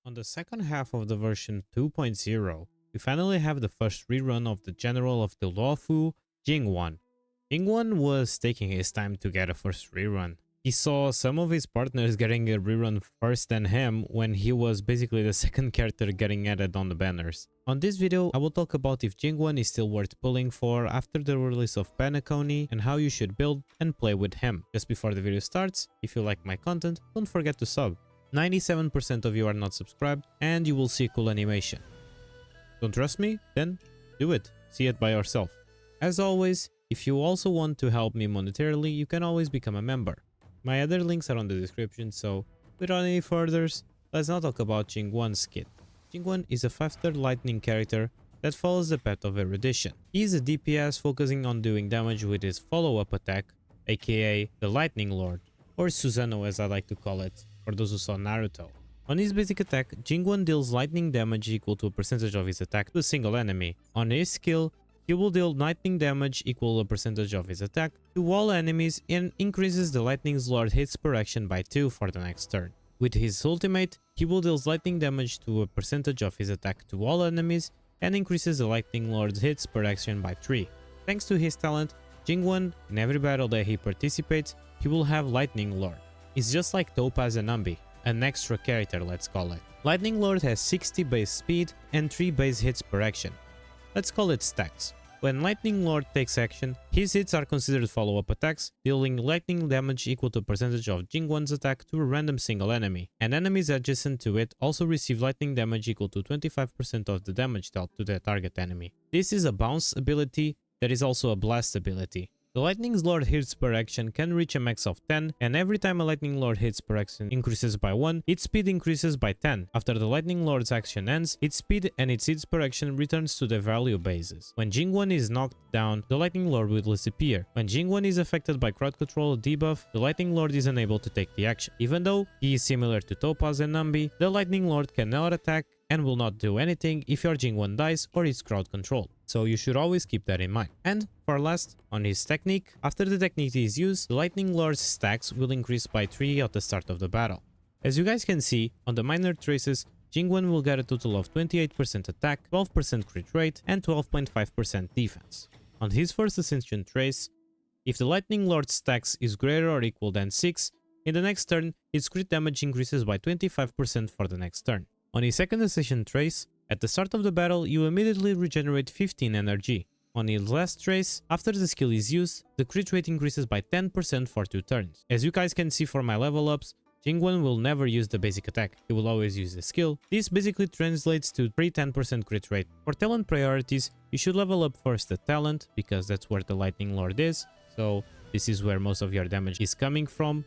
On the second half of the version 2.0, we finally have the first rerun of the general of the Luofu, Jing Yuan. Jing Yuan was taking his time to get a first rerun. He saw some of his partners getting a rerun first than him when he was basically the second character getting added on the banners. On this video, I will talk about if Jing Yuan is still worth pulling for after the release of Penacony and how you should build and play with him. Just before the video starts, if you like my content, don't forget to sub. 97% of you are not subscribed and you will see cool animation. Don't trust me? Then do it. See it by yourself. As always, if you also want to help me monetarily, you can always become a member. My other links are on the description, so without any furthers, let's now talk about Jing Yuan's kit. Jing Yuan is a 5-star lightning character that follows the path of erudition. He is a DPS focusing on doing damage with his follow-up attack, aka the Lightning Lord, or Susanoo as I like to call it, for those who saw Naruto. On his basic attack, Jing Yuan deals lightning damage equal to a percentage of his attack to a single enemy. On his skill, he will deal lightning damage equal to a percentage of his attack to all enemies and increases the Lightning Lord hits per action by 2 for the next turn. With his ultimate, he will deal lightning damage to a percentage of his attack to all enemies and increases the Lightning Lord's hits per action by 3. Thanks to his talent, Jing Yuan, in every battle that he participates, he will have Lightning Lord. It's just like Topaz and Nambi, an extra character, let's call it. Lightning Lord has 60 base speed and 3 base hits per action. Let's call it stacks. When Lightning Lord takes action, his hits are considered follow-up attacks, dealing lightning damage equal to a percentage of Jing Yuan's attack to a random single enemy, and enemies adjacent to it also receive lightning damage equal to 25% of the damage dealt to the target enemy. This is a bounce ability that is also a blast ability. The Lightning Lord hits per action can reach a max of 10, and every time a Lightning Lord hits per action increases by 1, its speed increases by 10. After the Lightning Lord's action ends, its speed and its hits per action returns to the value bases. When Jing Yuan is knocked down, the Lightning Lord will disappear. When Jing Yuan is affected by crowd control debuff, the Lightning Lord is unable to take the action. Even though he is similar to Topaz and Nambi, the Lightning Lord cannot attack and will not do anything if your Jing Yuan dies or is crowd controlled. So you should always keep that in mind. And for last, on his technique, after the technique is used, the Lightning Lord's stacks will increase by 3 at the start of the battle. As you guys can see, on the minor traces, Jing Yuan will get a total of 28% attack, 12% crit rate, and 12.5% defense. On his first Ascension trace, if the Lightning Lord's stacks is greater or equal than 6, in the next turn, its crit damage increases by 25% for the next turn. On his second Ascension trace, at the start of the battle, you immediately regenerate 15 energy. On his last trace, after the skill is used, the crit rate increases by 10% for 2 turns. As you guys can see for my level ups, Jing Yuan will never use the basic attack, he will always use the skill. This basically translates to 10% crit rate. For talent priorities, you should level up first the talent, because that's where the Lightning Lord is, so this is where most of your damage is coming from.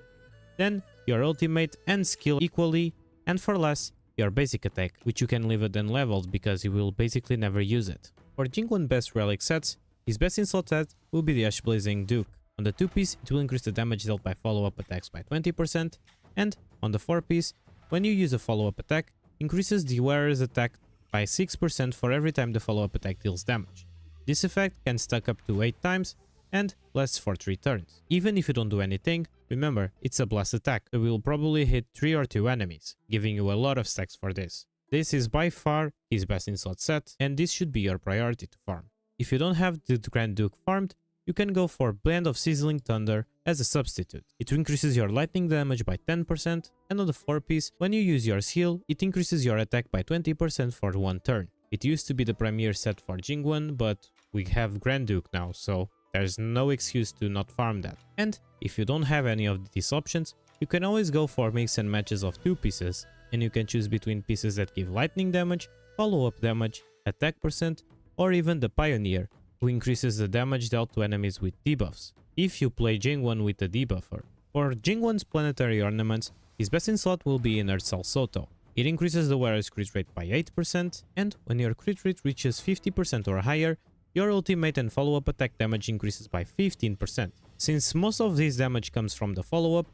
Then your ultimate and skill equally, and for last, your basic attack, which you can leave it unleveled because you will basically never use it. For Jing Yuan best relic sets, his best in-slot set will be the Ash Blazing Duke. On the 2-piece, it will increase the damage dealt by follow-up attacks by 20%, and on the 4-piece, when you use a follow-up attack, increases the wearer's attack by 6% for every time the follow-up attack deals damage. This effect can stack up to 8 times and lasts for 3 turns. Even if you don't do anything, remember, it's a blast attack, so it will probably hit 3 or 2 enemies, giving you a lot of stacks for this. This is by far his best in-slot set, and this should be your priority to farm. If you don't have the Grand Duke farmed, you can go for Blend of Sizzling Thunder as a substitute. It increases your lightning damage by 10%, and on the 4-piece, when you use your skill, it increases your attack by 20% for 1 turn. It used to be the premier set for Jing Yuan, but we have Grand Duke now, so there's no excuse to not farm that. And if you don't have any of these options, you can always go for mix and matches of 2 pieces, and you can choose between pieces that give lightning damage, follow-up damage, attack percent, or even the Pioneer, who increases the damage dealt to enemies with debuffs, if you play Jing Yuan with the debuffer. For Jing Yuan's planetary ornaments, his best in slot will be Inert Salsoto. It increases the wearer's crit rate by 8%, and when your crit rate reaches 50% or higher, your ultimate and follow-up attack damage increases by 15%. Since most of this damage comes from the follow-up,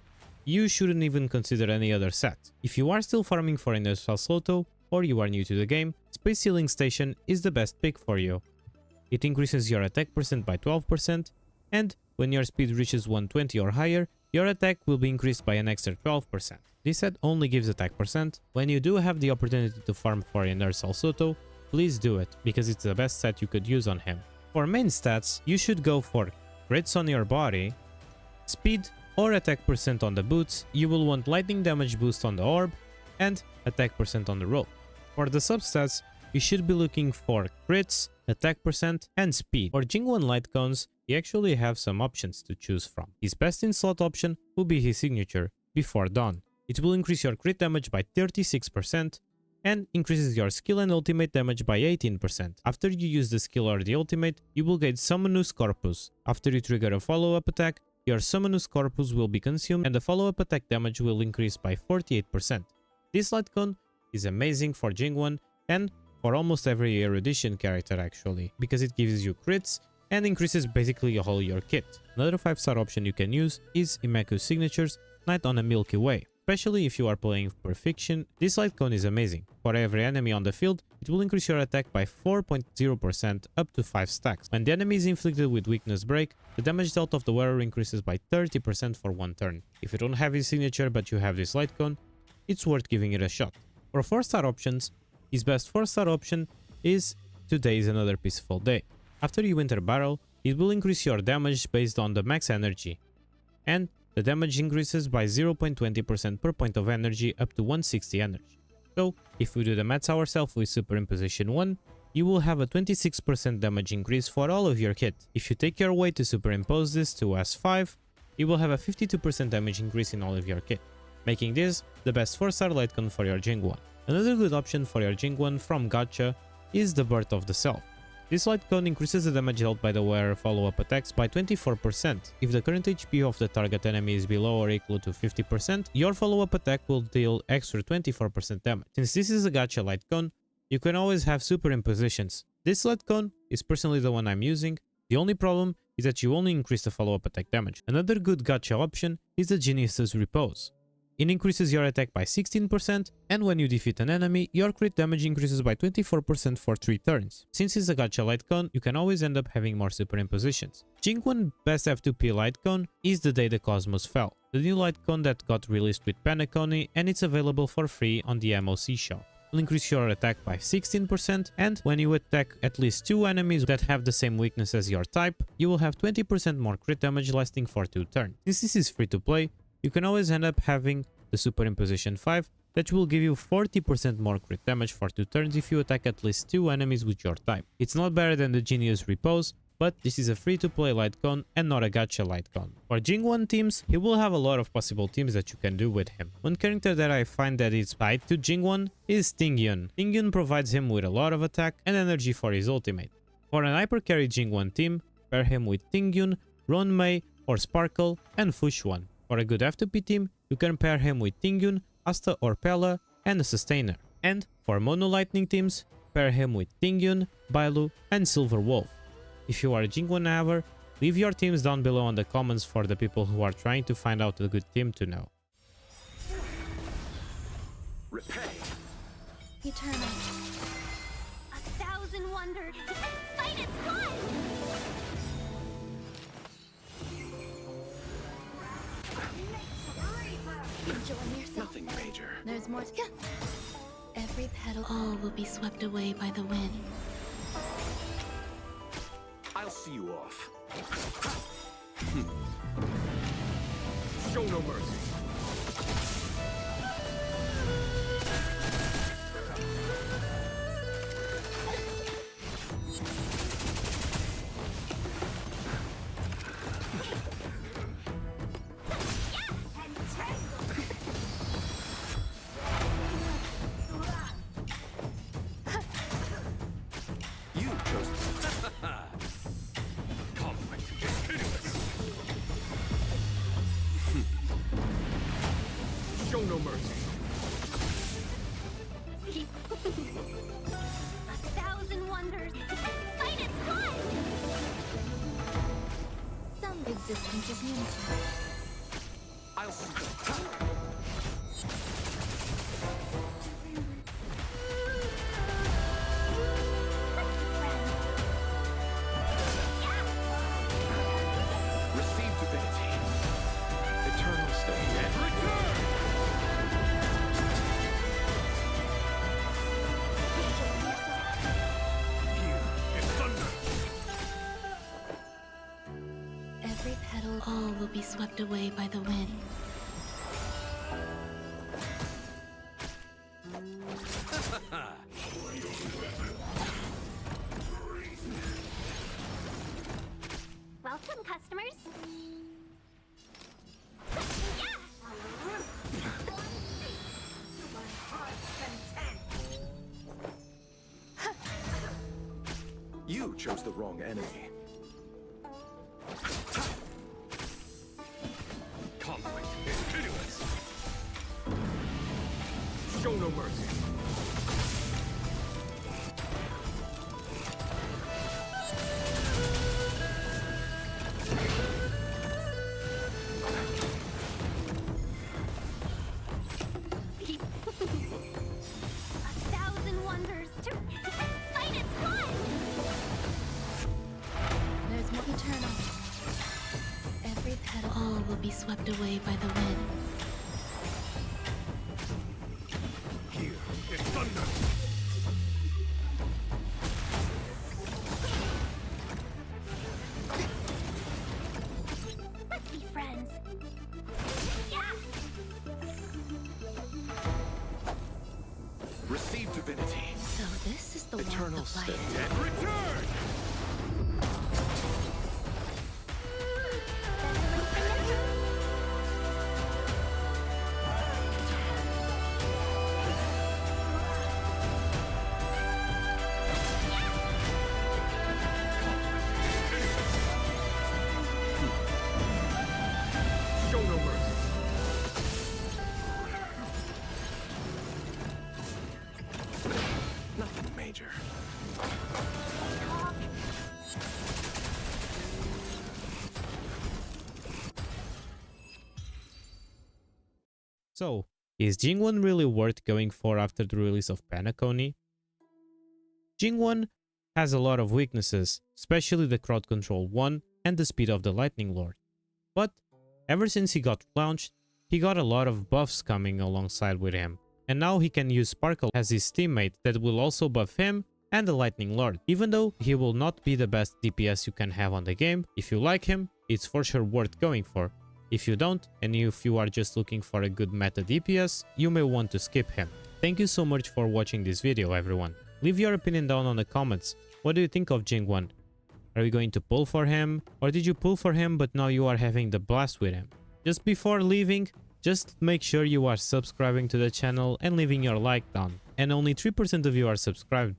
you shouldn't even consider any other set. If you are still farming for Inert Salsoto, or you are new to the game, Space Sealing Station is the best pick for you. It increases your attack percent by 12%, and when your speed reaches 120 or higher, your attack will be increased by an extra 12%. This set only gives attack percent. When you do have the opportunity to farm for Inertial Soto, please do it, because it's the best set you could use on him. For main stats, you should go for crits on your body, speed or attack percent on the boots. You will want lightning damage boost on the orb, and attack percent on the rope. For the substats, you should be looking for crits, attack percent, and speed. For Jing Yuan Lightcones, you actually have some options to choose from. His best in slot option will be his signature, Before Dawn. It will increase your crit damage by 36% and increases your skill and ultimate damage by 18%. After you use the skill or the ultimate, you will get Summonus Corpus. After you trigger a follow-up attack, your Summonus Corpus will be consumed and the follow-up attack damage will increase by 48%. This Lightcone is amazing for Jing Yuan and for almost every erudition character actually, because it gives you crits and increases basically all your kit. Another 5-star option you can use is Imeku's Signatures, Night on a Milky Way. Especially if you are playing Perfection, this Lightcone is amazing. For every enemy on the field, it will increase your attack by 4.0% up to 5 stacks. When the enemy is inflicted with Weakness Break, the damage dealt of the wearer increases by 30% for 1 turn. If you don't have his signature but you have this Lightcone, it's worth giving it a shot. For 4-star options, his best 4-star option is Today is Another Peaceful Day. After you enter battle, it will increase your damage based on the max energy, and the damage increases by 0.20% per point of energy up to 160 energy. So, if we do the maths ourselves with Superimposition 1, you will have a 26% damage increase for all of your kit. If you take your way to superimpose this to S5, you will have a 52% damage increase in all of your kit, making this the best 4-star Lightcone for your Jing Yuan. Another good option for your Jing Yuan from Gacha is the Birth of the Self. This Lightcone increases the damage dealt by the wearer follow-up attacks by 24%. If the current HP of the target enemy is below or equal to 50%, your follow-up attack will deal extra 24% damage. Since this is a Gacha Lightcone, you can always have superimpositions. This Lightcone is personally the one I'm using. The only problem is that you only increase the follow-up attack damage. Another good Gacha option is the Genius's Repose. It increases your attack by 16%, and when you defeat an enemy, your crit damage increases by 24% for 3 turns. Since it's a Gacha Lightcone, you can always end up having more superimpositions. Jing Yuan best F2P Lightcone is The Day the Cosmos Fell, the new Lightcone that got released with Penacony, and it's available for free on the MOC shop. It will increase your attack by 16%, and when you attack at least 2 enemies that have the same weakness as your type, you will have 20% more crit damage lasting for 2 turns. Since this is free to play, you can always end up having the Superimposition 5 that will give you 40% more crit damage for 2 turns if you attack at least 2 enemies with your type. It's not better than the Genius Repose, but this is a free-to-play Lightcone and not a Gacha Lightcone. For Jing Yuan teams, he will have a lot of possible teams that you can do with him. One character that I find that is tied to Jing Yuan is Ting Yun. Ting Yun provides him with a lot of attack and energy for his ultimate. For an hyper carry Jing Yuan team, pair him with Ting Yun, Ron Mei, or Sparkle, and Fushuan. For a good F2P team, you can pair him with Ting Yun, Asta or Pella, and a Sustainer. And for Mono Lightning teams, pair him with Ting Yun, Bailu, and Silver Wolf. If you are a Jing Yuan haver, leave your teams down below in the comments for the people who are trying to find out a good team to know. Repay. Eternal. 1,000 wonders. Fight its blood! Enjoy yourself. Nothing major. There's more to... Every petal... All will be swept away by the wind. I'll see you off. Show no mercy. You chose conflict continuous. Show no mercy. 1,000 wonders. Fight its blood! Some existence is unity. I'll see. Receive divinity. Eternal stay and return. All will be swept away by the wind. Welcome, customers. You chose the wrong enemy. Conflict is pitiless. Show no mercy. A thousand wonders to fight its blood. There's more eternal. Every petal. All will be swept away by the wind. Here is thunder. Let's be friends. Yeah. Receive divinity. So this is the Eternal walk of light. step. And return! Show no mercy. Nothing major. So, is Jing Yuan really worth going for after the release of Penacony? Jing Yuan has a lot of weaknesses, especially the crowd control 1 and the speed of the Lightning Lord. But ever since he got launched, he got a lot of buffs coming alongside with him, and now he can use Sparkle as his teammate that will also buff him and the Lightning Lord. Even though he will not be the best DPS you can have on the game, if you like him, it's for sure worth going for. If you don't, and if you are just looking for a good meta DPS, you may want to skip him. Thank you so much for watching this video, everyone. Leave your opinion down on the comments. What do you think of Jing Yuan? Are you going to pull for him? Or did you pull for him but now you are having the blast with him? Just before leaving, just make sure you are subscribing to the channel and leaving your like down. And only 3% of you are subscribed.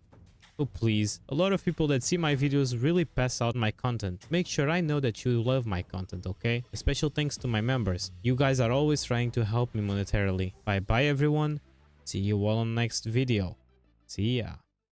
So please, a lot of people that see my videos really pass out my content. Make sure I know that you love my content, okay? A special thanks to my members. You guys are always trying to help me monetarily. Bye bye everyone. See you all on next video. See ya.